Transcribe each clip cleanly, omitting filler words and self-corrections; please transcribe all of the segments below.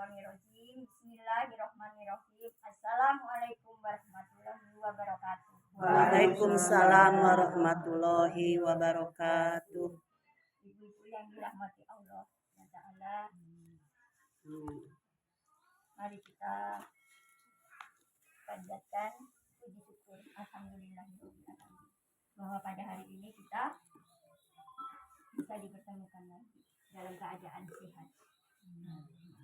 minasyaitonirrajim. Bismillahirrahmanirrahim. Assalamualaikum warahmatullahi wabarakatuh. Waalaikumsalam warahmatullahi wabarakatuh. Ibu-ibu yang dirahmati Allah Ta'ala, mari kita panjatkan puji syukur alhamdulillahirobbilalamin bahwa pada hari ini kita bisa dipertemukan lagi dalam keadaan sehat.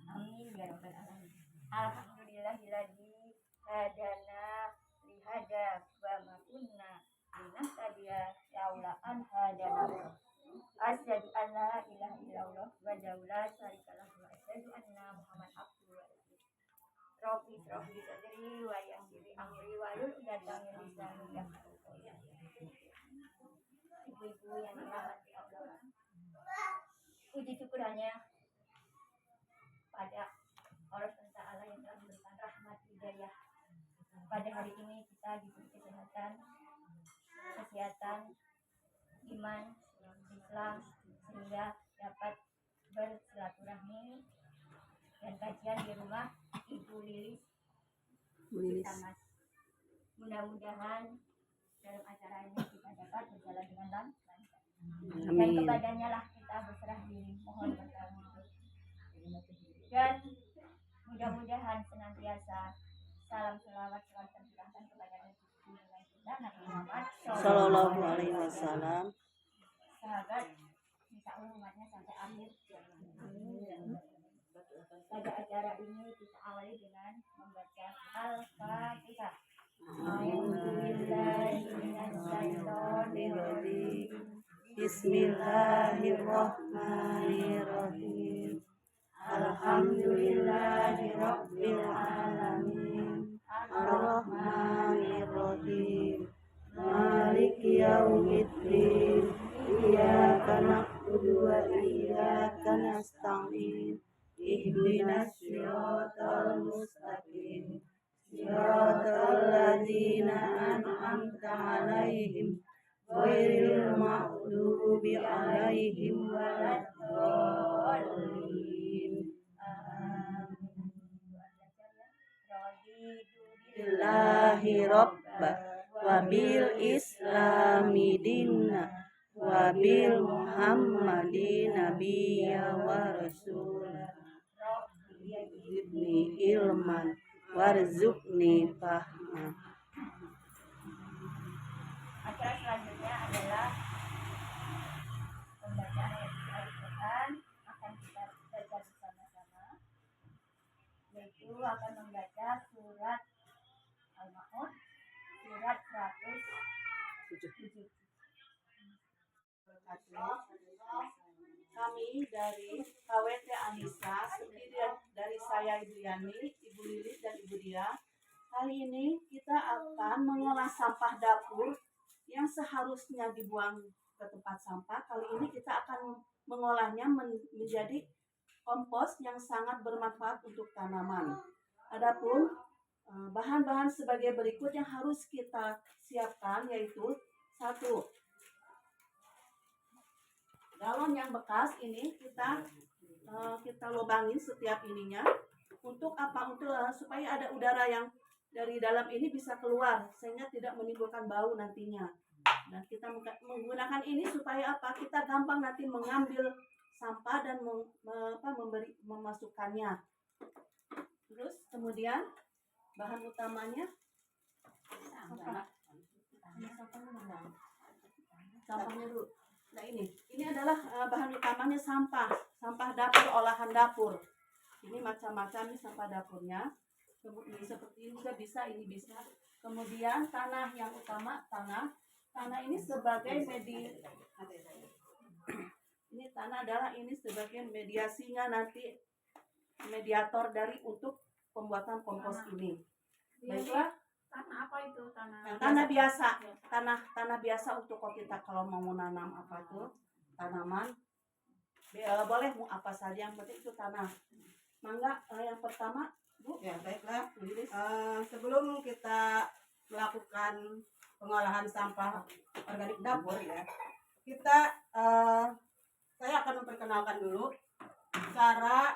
Amin ya rabbal alamin. Alhamdulillahilladzi hadana lihada wa ma kunna linahtadiya laula an hadana. Asyhadu an la ilaha illallah wa la syarika lahu wa asyhadu anna Muhammadan abduhu wa rasuluh. Rabbi shrah li sadri wa yassir li amri wa hlul 'uqdatam min lisani yafqahu qawli. Ibu-ibu yang dirahmati Allah, puji syukur hanya pada Allah Ta'ala yang telah memberikan rahmat hidayah. Pada hari ini kita diberi kesehatan, iman, Islam, sehingga dapat bersilaturahmi dan kajian di rumah Ibu Lilis Tamas. Mudah-mudahan dalam acara ini kita dapat berjalan dengan lancar. Dan kepadanya lah kita berserah diri, mohon pertolongan. Dan mudah-mudahan senantiasa salam selawat selalu tercurahkan kepada Rasulullah kita Nabi Muhammad Sallallahu Alaihi Wasallam. Sahabat, insya Allah umatnya sampai akhir. Pada acara ini kita awali dengan membaca Al-Fatihah. Bismillahirrahmanirrahim. Alhamdulillahirabbil alamin. Arrahmanirrahim. Maliki yaumiddin. Iyyaka na'budu wa iyyaka nasta'in. Ihdinas siratal mustaqim. Siratal ladzina an'amta 'alaihim ghairil maghdubi 'alaihim waladdallin. Billahi rabba wa bil islami dinna wa bil muhammadin nabiyya wa rasulah. Zidni ilman warzuqni fahma. Acara selanjutnya adalah pembacaan ayat Al-Quran. Akan kita baca bersama-sama, yaitu akan membaca surat Al-Ma'un, surat 107. Kami dari KWT Anissa, terdiri dari saya Ibu Yani, Ibu Lilis dan Ibu Dia. Kali ini kita akan mengolah sampah dapur yang seharusnya dibuang ke tempat sampah. Kali ini kita akan mengolahnya menjadi kompos yang sangat bermanfaat untuk tanaman. Adapun bahan-bahan sebagai berikut yang harus kita siapkan, yaitu 1. Galon yang bekas ini kita lubangin setiap ininya. Untuk apa? Untuk supaya ada udara yang dari dalam ini bisa keluar sehingga tidak menimbulkan bau nantinya. Dan kita menggunakan ini supaya apa? Kita gampang nanti mengambil sampah dan memasukkannya. Terus kemudian bahan utamanya sampahnya dulu. Nah ini adalah bahan utamanya sampah dapur, olahan dapur. Ini macam-macam nih sampah dapurnya. Kemudian seperti ini juga bisa, ini bisa. Kemudian tanah yang utama, tanah ini sebagai ini tanah adalah ini sebagai mediasinya nanti, mediator dari untuk pembuatan kompos ini. Baiklah. Tanah apa itu? Tanah biasa, tanah biasa untuk kita kalau mau menanam apa tuh tanaman, boleh mau apa saja, yang penting itu tanah. Mangga yang pertama, Bu. Ya baiklah. Sebelum kita melakukan pengolahan sampah organik dapur ya, saya akan memperkenalkan dulu cara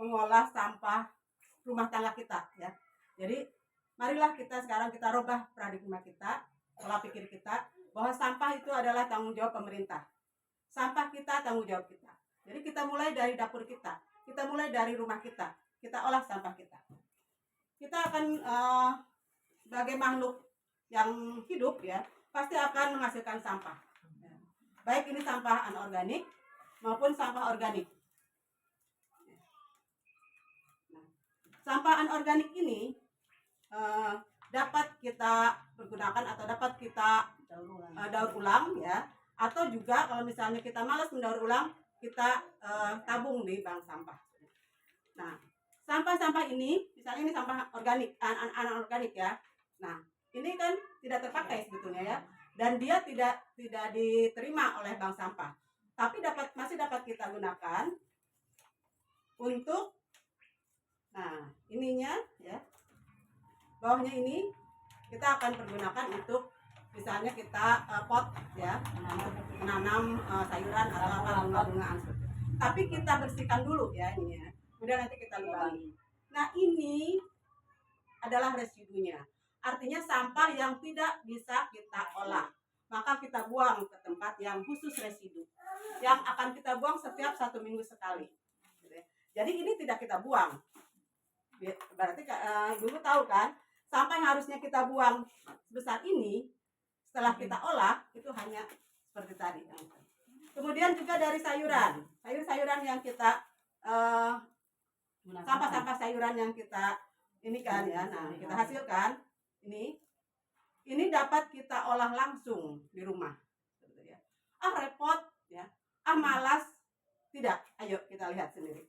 mengolah sampah rumah tangga kita ya. Jadi marilah sekarang kita rubah paradigma kita, pola pikir kita, bahwa sampah itu adalah tanggung jawab pemerintah. Sampah kita tanggung jawab kita. Jadi kita mulai dari dapur kita mulai dari rumah kita olah sampah kita. Kita akan sebagai makhluk yang hidup ya, pasti akan menghasilkan sampah. Baik ini sampah anorganik maupun sampah organik. Sampah anorganik ini dapat kita pergunakan atau dapat kita daur ulang ya, atau juga kalau misalnya kita malas mendaur ulang, kita tabung di bank sampah. Nah, sampah-sampah ini misalnya ini sampah organik, anorganik ya. Nah, ini kan tidak terpakai sebetulnya ya, dan dia tidak diterima oleh bank sampah, tapi masih dapat kita gunakan untuk ininya ya, bawahnya ini kita akan pergunakan untuk misalnya kita pot ya, menanam sayuran atau bunga-bungaan. Tapi kita bersihkan dulu ya ininya, kemudian nanti kita lubangi. Nah, ini adalah residunya, artinya sampah yang tidak bisa kita olah, maka kita buang ke tempat yang khusus residu, yang akan kita buang setiap 1 minggu sekali. Jadi ini tidak kita buang. Berarti Ibu tahu kan, sampah yang harusnya kita buang sebesar ini, setelah kita olah itu hanya seperti tadi. Kemudian juga dari sayuran yang kita sampah-sampah sayuran yang kita ini kan ya, nah kita hasilkan ini dapat kita olah langsung di rumah. Repot ya, malas, tidak. Ayo kita lihat sendiri.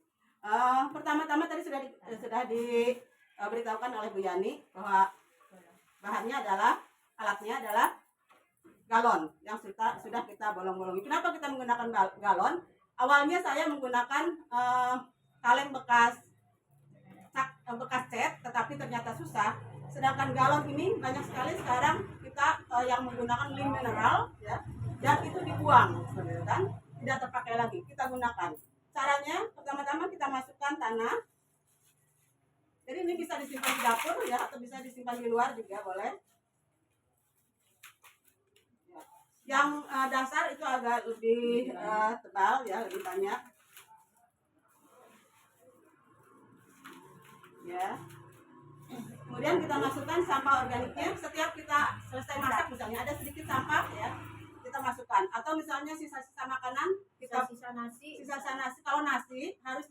Pertama-tama tadi sudah diberitahukan oleh Bu Yani bahwa alatnya adalah galon yang sudah kita bolong-bolongi. Kenapa kita menggunakan galon? Awalnya saya menggunakan kaleng bekas cat, tetapi ternyata susah. Sedangkan galon ini banyak sekali sekarang kita yang menggunakan mineral ya, dan itu dibuang, kan? Tidak terpakai lagi. Kita gunakan. Caranya pertama-tama kita masukkan tanah. Jadi ini bisa disimpan di dapur ya, atau bisa disimpan di luar juga boleh. Yang dasar itu agak lebih tebal ya, lebih banyak. Ya. Kemudian kita masukkan sampah organiknya. Setiap kita selesai masak misalnya ada sedikit sampah ya, kita masukkan. Atau misalnya sisa-sisa makanan, sisa nasi. Kalau nasi harus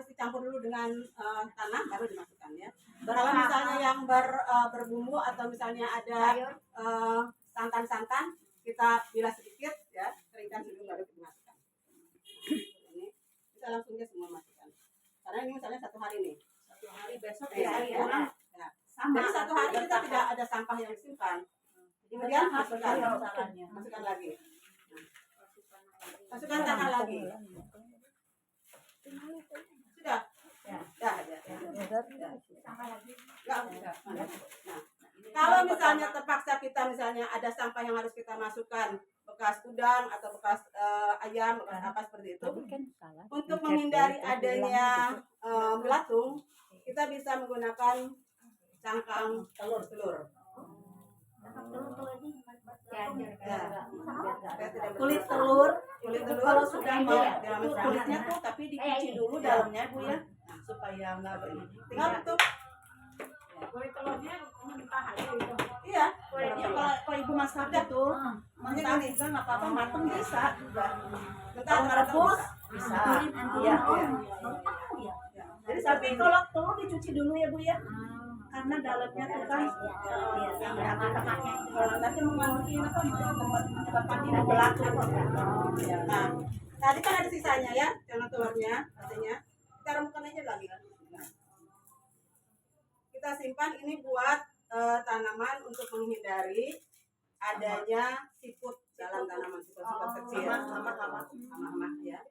dicampur dulu dengan tanah baru dimasukkan ya. Kalau misalnya yang berbumbu atau misalnya ada santan-santan, kita bilas sedikit ya, keringkan dulu baru dimasukkan. Ini bisa langsung semua masukkan. Karena ini misalnya 1 hari nih. 1 hari besok ya. Jadi 1 hari kita tidak ada sampah yang disimpan. Kemudian masukkan lagi. Masukkan tanah lagi. Sudah. Kalau misalnya terpaksa kita misalnya ada sampah yang harus kita masukkan, bekas udang atau bekas ayam, bekas apa seperti itu, untuk menghindari adanya belatung, kita bisa menggunakan cangkang telur. Kulit telur kalau sudah itu kulitnya tuh tapi dicuci dulu dalamnya Bu ya, supaya nggak tutup. Kulit telurnya mentah aja gitu. Iya, kalau Ibu masak itu mentah juga nggak apa-apa, matang bisa juga. Kalau merebus bisa. Iya. Jadi tapi kalau telur dicuci dulu ya Bu ya, karena dalamnya tuh kan nanti mengandung tempat ini belatung. Nah, tadi kan ada sisanya ya, jangan telurnya, artinya kita remukkan aja lagi. Kita simpan ini buat tanaman untuk menghindari adanya siput dalam tanaman, siput kecil, hama-hama ya.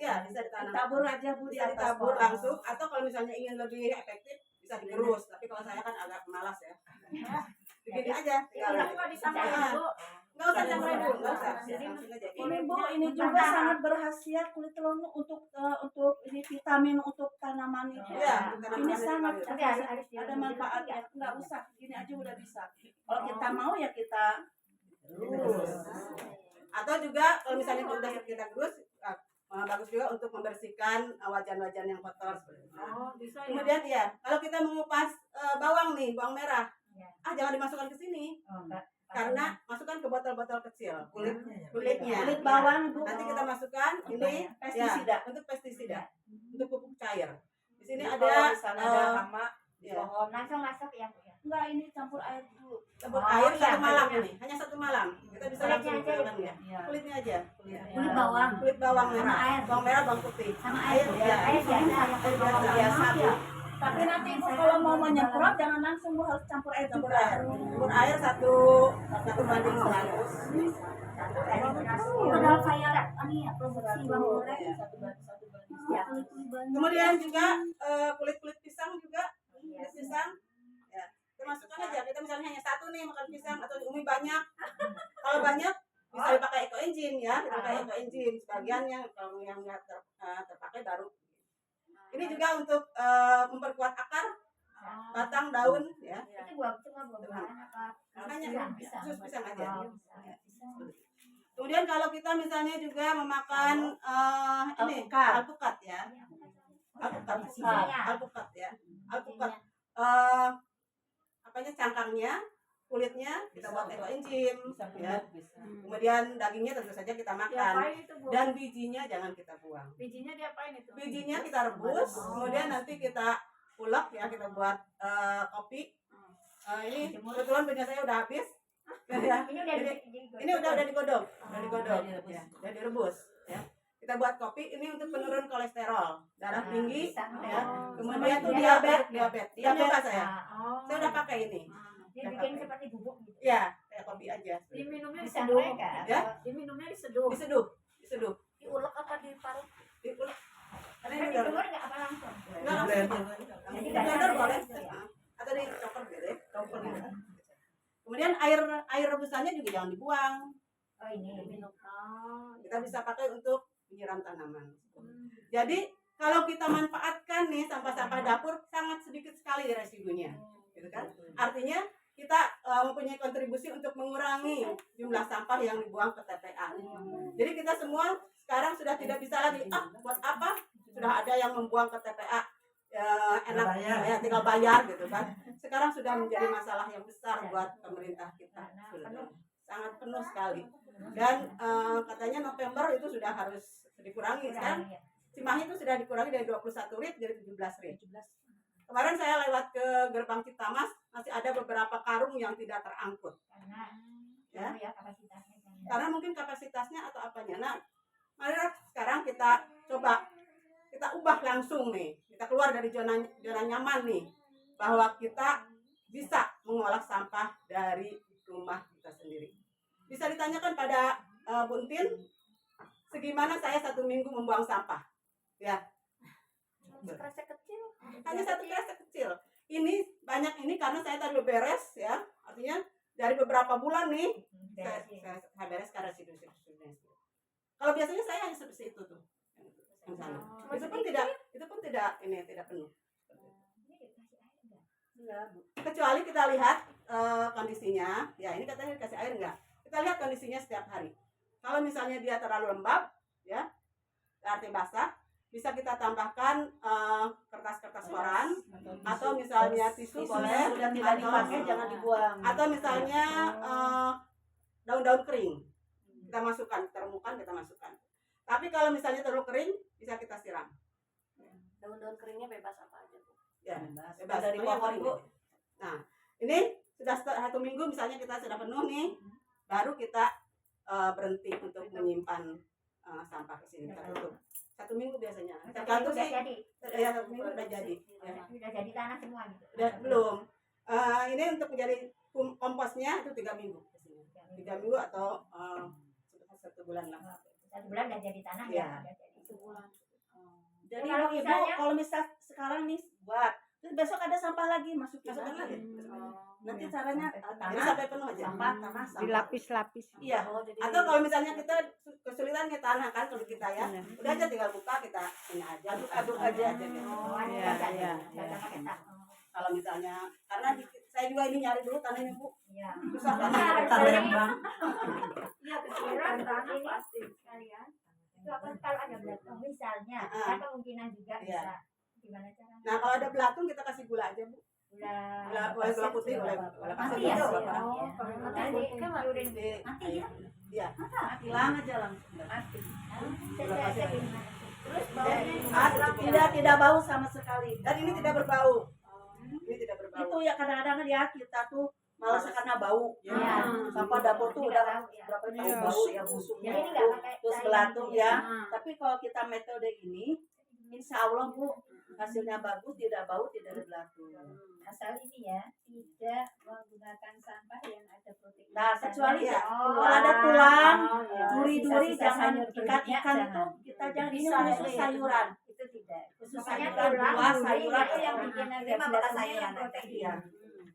Iya, bisa ditanam. Tabur aja Bu, Bisa ditabur langsung, atau kalau misalnya ingin lebih efektif bisa digerus. Tapi kalau saya kan agak malas ya. Begini aja. Tapi disampaikan Bu. Nggak usah campurin dulu, nggak usah. Langsung aja. Ini Bu, ini juga sangat berkhasiat kulit telur untuk ini vitamin untuk tanaman itu. Iya, Ini sangat Tapi harus ada manfaatnya. Nggak usah, gini aja udah bisa. Kalau kita mau ya kita terus. Atau juga kalau misalnya udah kita gerus, bagus juga untuk membersihkan wajan-wajan yang kotor seperti itu. Bisa Kemudian ya, kalau kita mengupas bawang nih, bawang merah, Ya. jangan dimasukkan ke sini Oh, enggak. karena masukkan ke botol-botol kecil. Kulitnya. Kulit bawang Bu. Nanti kita masukkan ini pestisida. ya, untuk pestisida, untuk pupuk cair. Di sini Jadi ada kalau misalnya ada hama di ya, pohon. Langsung masuk ya, Bu ya. Enggak, ini campur air dulu. tabur Oh, air iya, 1 malam kulitnya. ini, hanya 1 malam. Kita bisa Kulitnya langsung aja gunakan ya? ya. Iya. Kulitnya aja. Kulitnya. Kulit bawang. Kulit bawang Sama merah, air. bawang merah, bawang putih. Sama air, air, ya. air biasa. Air biasa. Biasa Bu. Tapi nanti Ibu kalau mau menyemprot jangan langsung Bu, harus campur air Campur juga. air. Campur air 1 banding 100. Padahal saya ini ya produksi bawang goreng. Ya. Kemudian juga kulit-kulit pisang juga, kulit pisang, ya kita masukkan aja. Kita misalnya hanya 1 nih makan pisang atau Umi banyak. Kalau banyak bisa dipakai eco engine ya, kita pakai eco engine. Sebagiannya kalau yang nggak terpakai baru. Ini juga untuk memperkuat akar, batang, daun, ya. Itu cuma buah-buahan apa? Hanya Bisa. jus pisang aja. Oh, bisa. Kemudian kalau kita misalnya juga memakan ini Alpukat. alpukat ya. Alpukat, Isinya. alpukat ya. Alpukat apanya cangkangnya, kulitnya kita buat eco enzim ya. Kemudian dagingnya tentu saja kita makan Diapain itu Bu? dan bijinya jangan kita buang. Bijinya diapain itu? Bijinya kita rebus, kemudian nanti kita ulek ya, kita buat kopi. Ini kebetulan punya saya udah habis. Ya. Ini udah Ini udah digodok, ya, udah direbus ya. Kita buat kopi ini untuk penurun kolesterol, darah tinggi ya. Kemudian tuh diabetes. Nyoba saya. Saya udah pakai ini. Dia bikin seperti bubuk gitu. Ya, kayak kopi aja. Diminumnya Bisa diseduh. mereka. Ya, Diminumnya diseduh. diseduh, diseduh. Diulek apa diparut? Diulek. Karena Tapi ini di udah luar nggak apa langsung. enggak langsung. Jadi Di nggak blender ada boleh. gitu ya. Atau di chopper gitu, chopper gitu. Kemudian air rebusannya juga jangan dibuang. Oh ini. Kita bisa pakai untuk menyiram tanaman. Jadi kalau kita manfaatkan nih sampah-sampah dapur sangat sedikit sekali residunya, gitu kan? Artinya kita mempunyai kontribusi untuk mengurangi jumlah sampah yang dibuang ke TPA. Jadi kita semua sekarang sudah tidak bisa lagi buat apa? Sudah ada yang membuang ke TPA. Enak ya, tinggal bayar gitu kan. Sekarang sudah menjadi masalah yang besar buat pemerintah kita. Sangat penuh sekali. Dan katanya November itu sudah harus dikurangi kan. Cimahi itu sudah dikurangi dari 21 rit jadi 17 rit. Kemarin saya lewat ke gerbang Citamas, masih ada beberapa karung yang tidak terangkut. Karena ya kapasitasnya. Karena mungkin kapasitasnya atau apanya. Nah, mari sekarang kita coba kita ubah langsung nih. Kita keluar dari zona nyaman nih, bahwa kita bisa mengolah sampah dari rumah kita sendiri. Bisa ditanyakan pada Buntin, segimana saya 1 minggu membuang sampah? Ya, Kresek kecil. hanya 1 kresek kecil. Ini banyak ini karena saya tadi beres ya, artinya dari beberapa bulan nih saya beres karena residu. Kalau biasanya saya hanya seperti itu tuh. Itu pun tidak penuh. Kecuali kita lihat kondisinya, ya ini katanya dikasih air enggak? Kita lihat kondisinya setiap hari. Kalau misalnya dia terlalu lembab, ya, arti basah, bisa kita tambahkan kertas-kertas koran atau misalnya tisu boleh, Sudah tidak dipakai jangan dibuang. atau misalnya daun-daun kering kita masukkan, termukan kita masukkan. Tapi kalau misalnya terlalu kering bisa kita siram. Daun-daun keringnya bebas apa aja Bu? Ya, Bebas dari Pokoknya pohon kering Bu. aja. Nah, ini sudah 1 minggu misalnya kita sudah penuh nih, baru kita berhenti untuk menyimpan sampah ke sini. Kita tutup. 1 minggu biasanya. Tergantung Udah sih. jadi. Ya, 1 minggu udah jadi. Ya. Udah jadi tanah semua gitu. Belum. Ini untuk menjadi komposnya itu 3 minggu. 3 minggu atau 1 bulan lah. 1 bulan udah jadi tanah Iya. ya. Udah jadi. Jadi Kalau Ibu misalnya- kalau misal sekarang nih buat Terus besok ada sampah lagi masukin Masukin lagi. Nanti caranya Jadi tanah sampai penuh aja. sampah tanah sampah. Dilapis-lapis. Iya. Atau kalau misalnya kita kesulitan nih tanah kan kalau kita ya, Iya. udah aja tinggal buka kita ini aja, aduk-aduk aja gitu. Oh, ada Iya, baca. iya, Baca iya. pakai tak. Kalau misalnya karena saya juga ini nyari dulu tanahnya Bu. Iya. Susah Benar, banget benar. tanah Bang. Iya, kepikiran tanah pasti sekalian. Itu apa kalau ada belatung misalnya, Ah. ya kemungkinan juga Iya. bisa. Gimana caranya? Nah, kalau ada belatung kita kasih gula aja Bu. Gula putih, gula pasir. Mati ya? Gula Oh, pasir. kalau Nanti mati kan Nanti mati ya? Iya. Hilang aja langsung. Mati. Gula pasir. Terus baunya Tidak bau sama sekali. Dan ini tidak berbau. Ini tidak berbau. Itu ya kadang-kadang ya kita tuh malas karena bau. Iya. Sampah dapur tuh Tidak udah bau, ya. berapa tahun Iya. bau ya busuknya. Jadi ini nggak pakai Terus cairan belatung gitu ya. Tapi kalau kita metode ini, insya Allah Bu, hasilnya bagus, tidak bau, tidak ada belatung. Asal ini ya tidak menggunakan sampah yang ada protein. Nah, kecuali ya. kalau ada tulang, ya. duri-duri, Sisa-sisa jangan sayur ikan-ikan berminyak tuh jangan. kita jangan Bisa, ini khusus ya. sayuran. Itu tidak. Khusus Makanya sayuran, tulang, buah, duri, sayuran itu yang itu. bikin agak Ini mah makan beratnya sayuran yang aja. protein. Iya.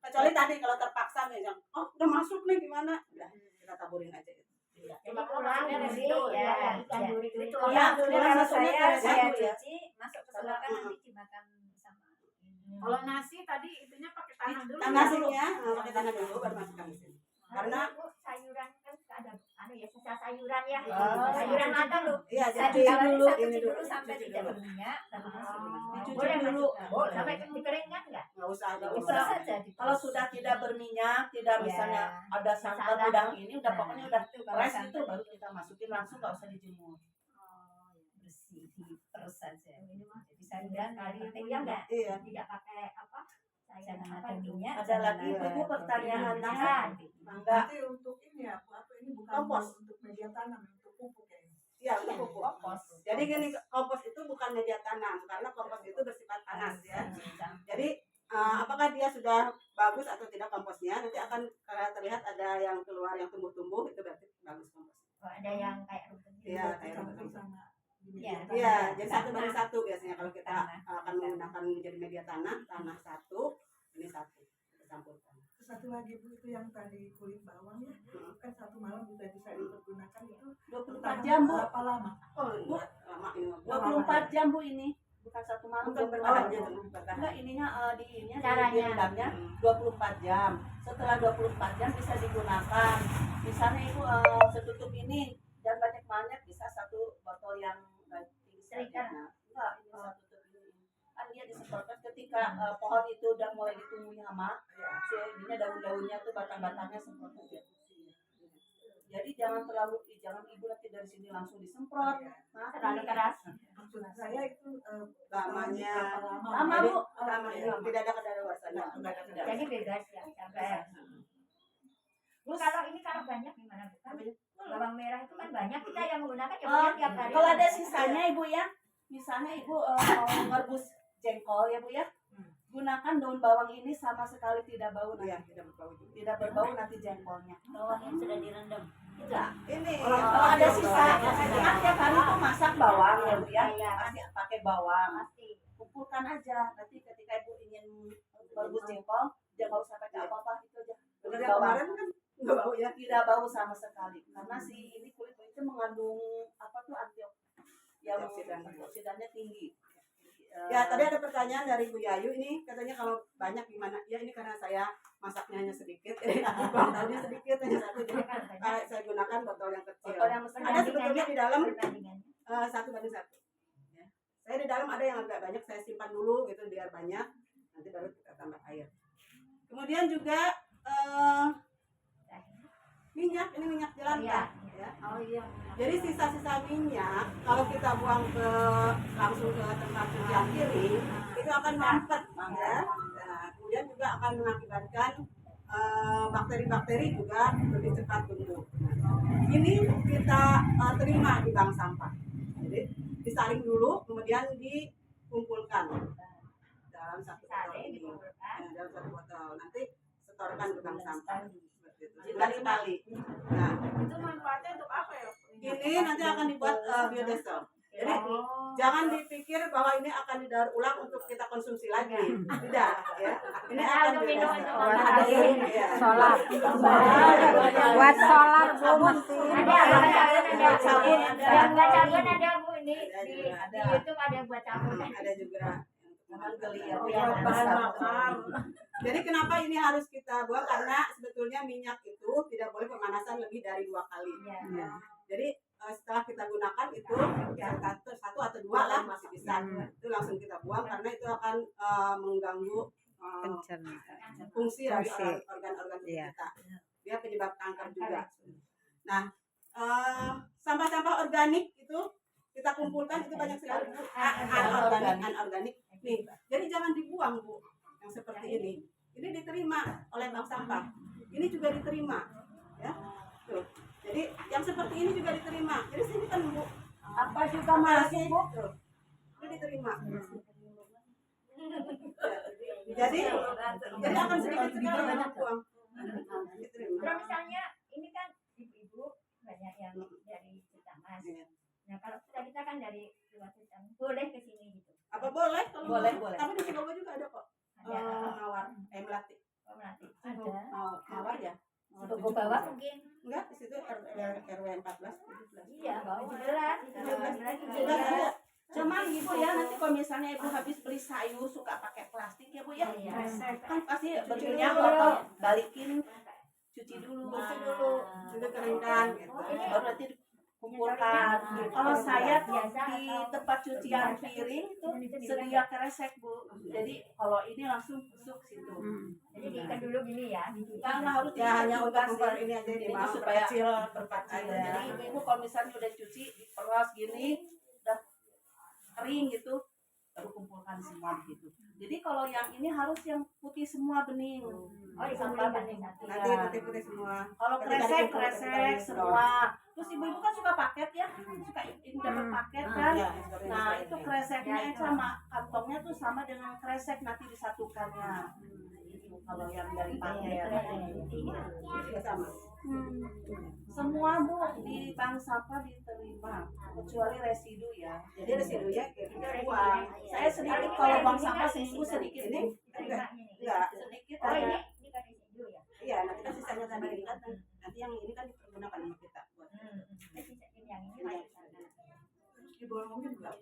Kecuali tadi kalau terpaksa nih, yang, oh udah masuk nih gimana? Udah kita taburin aja gitu. Jadi tulang, Maksudnya duri, residu, ya, ya. ikan Ya. duri itu Kalau Iya, dulu tulang kalau masuknya ke saya residu ya. cuci masuk ke selokan nanti dimakan sama. Kalau nasi tadi itunya pakai tanah dulu. Tanah dulu ya, pakai tanah dulu baru masukkan di sini. Karena Bu, sayuran kan suka ada ya sisa sayuran ya. Oh, Sayuran matang loh. iya Saya jadi dulu dulu satu ini dulu dulu sampai cuci tidak dulu. berminyak baru masuk. Dicuci Boleh dulu. masukkan. Sampai dikeringkan enggak? Nggak usah, nggak Diperas usah. saja. Kalau sudah tidak berminyak, tidak Ya. misalnya ada santan Santan. udang ini, udah Nah, pokoknya udah itu kalau fresh santan itu baru kita masukin langsung, nggak usah dijemur. bersih diperas saja. Jadi sayuran Kali yang penting ya enggak? Iya. Tidak pakai apa? Sayuran jangan apa ada itu? minyak. Ada jangan lagi ada Bu pertanyaannya. protein. Mangga. Nanti untuk ini ya, apa ini bukan Kompos. untuk media tanam, untuk pupuk ya. Iya, untuk pupuk. Kompos. Jadi gini, kompos itu bukan media tanam karena kompos itu bersifat panas ya. Jadi apakah dia sudah bagus atau tidak komposnya nanti akan terlihat ada yang keluar yang tumbuh-tumbuh itu berarti bagus kompos. Oh, ada yang kayak rumput gitu. Iya, kayak Campur rumput. sama di Iya. media tanam. Iya, jadi satu banding satu biasanya kalau kita Tanah. akan menggunakan menjadi media tanah, tanah satu, ini satu kita campurkan. Terus satu lagi Bu, itu yang tadi kulit bawang ya, kan satu malam juga bisa dipergunakan itu. 24 jam Bu. Berapa lama? Oh, Bu, lama ini. 24 jam Bu ini. Bukan satu malam, Bukan 24 bertahan jam. gitu, bertahan. Enggak, ininya di ininya Caranya. direndamnya 24 jam. Setelah 24 jam bisa digunakan. Misalnya Ibu setutup ini dan banyak-banyak bisa satu botol yang tinggi Liter. Nah, enggak, ini satu tutup ini. Kan dia disemprotkan ketika pohon itu udah mulai ditumbuhi hama, ininya daun-daunnya tuh batang-batangnya semprot aja. Jadi jangan jangan Ibu nanti dari sini langsung disemprot. Nah, Terlalu keras. Maksud saya itu Lamanya. berapa lama? Lama Jadi, Bu. lama ini tidak ada kadaluarsanya. Enggak ada. Jadi bebas ya sampai. Bu, kalau banyak gimana Bu? Kan bawang merah itu kan banyak kita yang menggunakan ya Oh, tiap hari. kalau ada sisanya Ibu ya, misalnya Ibu mau ngerebus jengkol ya Bu ya, gunakan daun bawang ini sama sekali tidak bau, Iya, tidak berbau juga. tidak berbau nanti jengkolnya. Bawang yang sudah direndam. Tidak. Ini Kalau ada sisa, kan tiap hari tuh masak bawang ya Bu ya, Iya. pasti pakai bawang. Pasti. Kumpulkan aja, nanti ketika Ibu ingin merebus jengkol, jangan usah pakai apa-apa, itu aja. benar Kulit yang bawang. kemarin kan nggak bau ya. Tidak bau sama sekali, karena si ini kulit itu mengandung apa tuh yang antioksidannya tinggi. Ya, tadi ada pertanyaan dari Bu Yayu ini katanya kalau banyak gimana? Ya ini karena saya masaknya hanya sedikit, jadi aku tahunya sedikit hanya satu, jadi saya gunakan botol yang kecil. Botol yang besar. Ada sebetulnya di dalam Perbandingannya. 1:1. Ya. Saya di dalam ada yang agak banyak, saya simpan dulu gitu biar banyak, nanti baru kita tambah air. Kemudian juga minyak, ini minyak jelantah. Ya. Oh iya. Jadi sisa-sisa minyak kalau kita buang langsung ke tempat cucian piring itu akan mampet ya. Nah, kemudian juga akan mengakibatkan bakteri-bakteri juga lebih cepat tumbuh. Ini kita terima di bank sampah. Jadi disaring dulu kemudian dikumpulkan dalam satu botol ini. Ya, dalam satu botol. Nanti setorkan ke bank sampah. Seperti itu. Sekali-kali. Nah, Itu manfaatnya untuk apa ya? ini nanti akan dibuat biodiesel. Jadi jangan dipikir bahwa ini akan didaur ulang untuk kita konsumsi lagi. Tidak, ya. Ini akan minum didaur untuk ulang. makan. Iya. Solar. Buat solar Bu mesti. Ada sabun, yang buat sabun ada Bu ini Ada di juga, ada. YouTube ada yang buat sabun. Ada juga. Jangan geli ya. Buat bahan makan. Jadi kenapa ini harus kita buang? Karena sebetulnya minyak itu tidak boleh pemanasan lebih dari 2 kali. Iya. Jadi setelah kita gunakan itu ya, satu atau dua lah masih bisa. Itu langsung kita buang karena itu akan mengganggu fungsi dari organ-organ tubuh Iya. kita. Dia penyebab kanker juga. Nah, sampah-sampah organik itu kita kumpulkan itu banyak sekali Bu. Anorganik. Nih, jadi jangan dibuang Bu. Yang seperti ini. Ini diterima oleh bank sampah. Ini juga diterima. Ya. Tuh. Jadi yang seperti ini juga diterima. Jadi sini kan Bu. Apa juga masih Bu? Tuh. Ini diterima. Jadi akan sedikit sekali banyak buang. Diterima. Kalau misalnya ini kan ibu-ibu banyak yang dari Citamas. Nah kalau kita kan dari luar Citamas, boleh ke sini gitu. Apa boleh? Kalau Boleh. Tapi di Cilogo juga ada kok. Ada Mawar, Melati. melatih. Mawar ya? Toko bawah mungkin. Enggak, di situ RW 14, 17. Iya, bawah 17. Juga. Cuman ibu ya nanti kalau misalnya ibu habis beli sayur suka pakai plastik ya Bu ya. Kan pasti bentuknya kotor, balikin, cuci dulu. Sudah keringkan gitu. Baru nanti dikumpulkan. Kalau saya di tempat cucian piring itu sedia kresek Bu. Jadi kalau ini langsung busuk situ. Jadi diikat dulu gini ya. Kan harus Ya hanya untuk diikat memper ini aja Jadi dimaaf supaya kecil berpacil. aja. Jadi ibu kalau misalnya udah cuci diperas gini udah kering gitu baru kumpulkan semua gitu. Jadi kalau yang ini harus yang putih semua bening. Oh, dikumpulkan bening. Nanti Iya. putih-putih semua. Kalau Ketika kresek dikumpul, semua. Terus ibu-ibu kan suka paket ya, suka ini dapat paket kan. Ya, Nah itu kreseknya sama kantongnya tuh sama dengan kresek nanti disatukannya. Itu kalau yang dari paket. juga sama. Semua Bu di bank sampah diterima kecuali residu ya. Jadi residunya kita buang. Saya sedikit kalau bank sampah seminggu sedikit Ini Bu. enggak. Sedikit Oh ada. ini kan residu ya. Iya, nanti kan sisanya tadi ini kan nanti yang ini kan dipergunakan sama kita buat Yang ini masih sana. Terus dibolongin nggak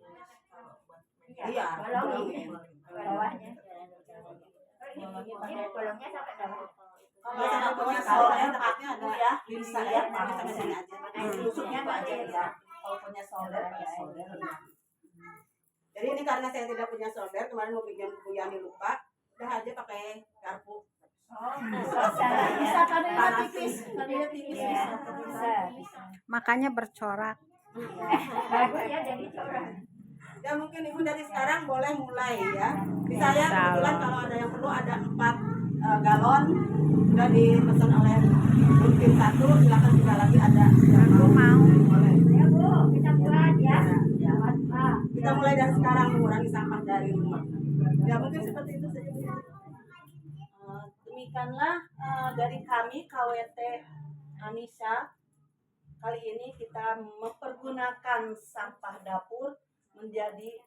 kalau buat Iya, bolongin. bolongin. Bawahnya. Ini bolongnya sampai bawah. Kalau Kalau yang sama bawah punya soalnya solder takutnya Bu ada ya, lidi bisa ya, ya tapi sampai sini aja. tusuknya aja ya. Kalau punya solder pakai solder. Jadi ini karena saya tidak punya solder, kemarin mau pinjam Bu Yani lupa, udah aja pakai garpu. Bisa kadangnya tipis, kadangnya tipis Iya, bisa. bisa. Makanya bercorak. Bagus ya jadi corak. Ya mungkin Ibu dari sekarang boleh mulai ya. Di saya kebetulan kalau ada yang perlu ada 4 galon sudah dipesan oleh mungkin 1, silakan juga lagi ada. Aku mau. Boleh. Ya Bu, kita buat ya. Buat Pak. Kita mulai dari sekarang mengurangi sampah dari rumah. Ya mungkin seperti itu saja. Bu. Demikianlah dari kami KWT Anissa. Kali ini kita mempergunakan sampah dapur menjadi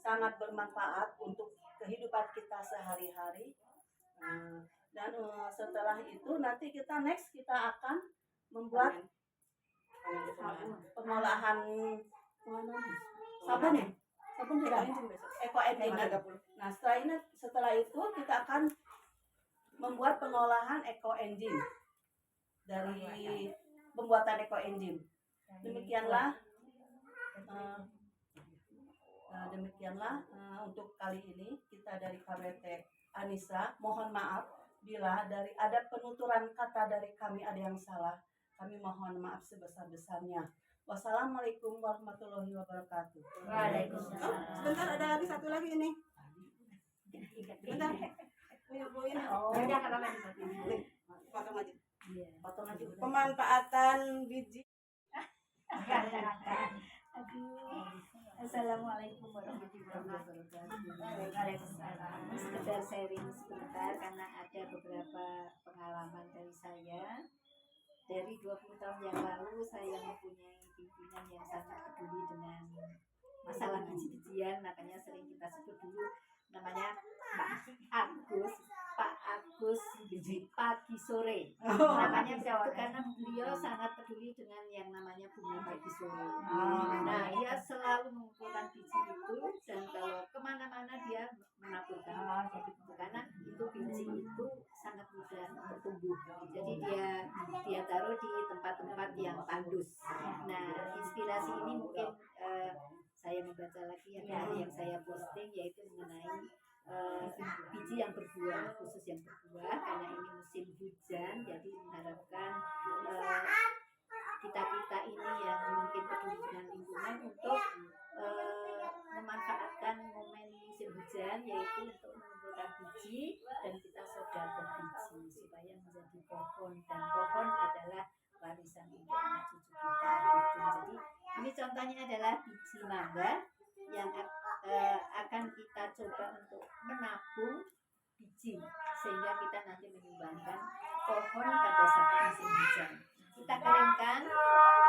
sangat bermanfaat untuk kehidupan kita sehari-hari. Dan setelah itu nanti kita next kita akan membuat pengolahan sabun ya? Sabun sudah Eco Engine. Nah setelah itu kita akan membuat pengolahan Eco Engine dari pembuatan Eco Engine. Demikianlah untuk kali ini kita dari KWT Anissa. Mohon maaf bila dari ada penuturan kata dari kami ada yang salah. Kami mohon maaf sebesar-besarnya. Wassalamualaikum warahmatullahi wabarakatuh. Waalaikumsalam. Sebentar ada lagi satu lagi ini. Sebentar. Bu ini. Oh, udah nggak apa-apa. Nih, potong aja. Potong aja udah. Pemanfaatan biji. Assalamualaikum warahmatullahi wabarakatuh. Waalaikumsalam. Sekedar sharing sebentar karena ada beberapa pengalaman dari saya. Dari 20 tahun yang lalu saya mempunyai pimpinan yang sangat peduli dengan masalah biji-bijian, makanya sering kita sebut dulu namanya Pak Agus biji pagi sore. Namanya begitu karena beliau sangat peduli dengan yang namanya bumi pagi sore. Nah, dia selalu mengumpulkan biji itu dan kalau kemana-mana dia menaburkan. Karena itu biji itu sangat mudah untuk tumbuh. Jadi dia taruh di tempat-tempat yang tandus. Nah, inspirasi ini mungkin saya membaca lagi yang saya posting yaitu mengenai biji yang berbuah, khusus yang berbuah karena ini musim hujan, jadi mengharapkan kita ini yang mungkin peduli dengan lingkungan untuk memanfaatkan momen musim hujan yaitu untuk mengumpulkan biji dan kita sedekah biji supaya menjadi pohon, dan pohon adalah warisan untuk anak cucu kita. Jadi ini contohnya adalah biji mangga yang akan kita coba untuk menabung biji sehingga kita nanti menyumbangkan pohon pada saat musim hujan. Kita keringkan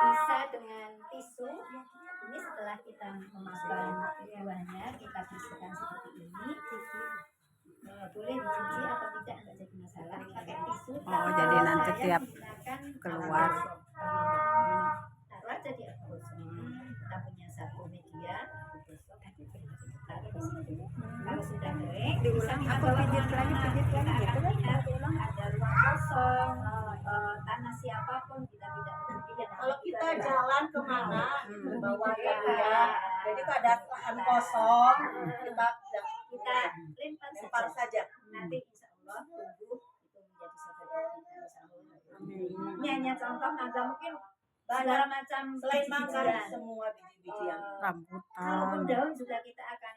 bisa dengan tisu. Ini setelah kita memasukkan buahnya kita bersihkan seperti ini. Boleh dicuci atau tidak jadi masalah. Pakai tisu. Jadi nanti tiap keluar. Taruh aja di atas. Kita punya satu media. Kalau sudah kering, bisa kita bawa kemana-mana. Kita akan lihat ada ruang kosong, tanah siapapun kita tidak peduli. Kalau kita jalan kemana, bawa ya. Jadi kalau ada lahan kosong, kita lempar saja. Nanti insya Allah tumbuh itu menjadi saudara kita. Insya Allah. Ini hanya contoh mangga, mungkin segala macam Selain mangga, biji-bijian. semua biji-bijian. Kalaupun Rambutan. daun juga kita akan